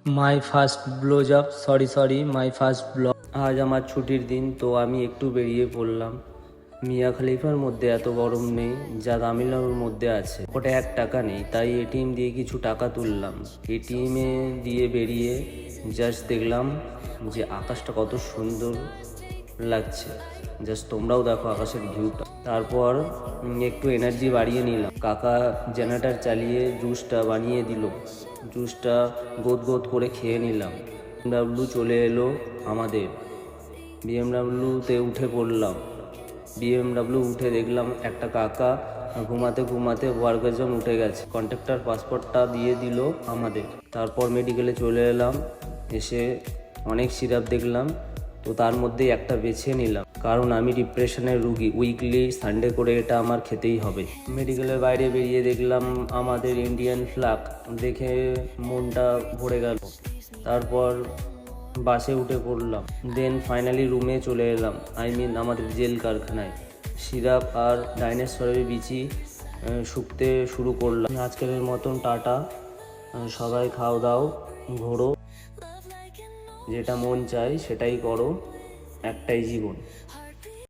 My first blowjob, sorry my first blog. আজ আমার ছুটির দিন, তো আমি একটু বেরিয়ে পড়লাম। মিয়া খলিফার মধ্যে এত গরম নেই যা তামিলনাড়ুর মধ্যে আছে। ওটা 1 টাকা নেই, তাই এটিএম দিয়ে কিছু টাকা তুললাম। এটিএমে দিয়ে বেরিয়ে জাস্ট দেখলাম যে আকাশটা কত সুন্দর লাগছে। জাস্ট তোমরাও দেখো আকাশের ভিউটা। তারপর একটু এনার্জি বাড়িয়ে নিলাম। কাকা জেনারেটর চালিয়ে জুসটা বানিয়ে দিল। জুসটা গোদ করে খেয়ে নিলাম। বিএমডাব্লিউ চলে এলো আমাদের। বিএমডাব্লিউতে উঠে পড়লাম। বিএমডাব্লিউ উঠে দেখলাম একটা কাকা ঘুমাতে ওয়ার্কারজন উঠে গেছে। কন্ট্রাক্টর পাসপোর্টটা দিয়ে দিল আমাদের। তারপর মেডিকেলে চলে এলাম। এসে অনেক সিরাপ দেখলাম, তো তার মধ্যেই একটা বেছে নিলাম, কারণ আমি ডিপ্রেশনের রুগী। উইকলি সানডে করে এটা আমার খেতেই হবে। মেডিকেলের বাইরে বেরিয়ে দেখলাম আমাদের ইন্ডিয়ান ফ্ল্যাগ, দেখে মনটা ভরে গেল। তারপর বাসে উঠে পড়লাম। দেন ফাইনালি রুমে চলে এলাম, আমাদের জেল কারখানায়। সিরাপ আর ডাইনোসরের বিচি শুকতে শুরু করলাম। আজকের মতন টাটা। সবাই খাও দাও, ঘোরো, যেটা মন চায় সেটাই করো, একটাই জীবন।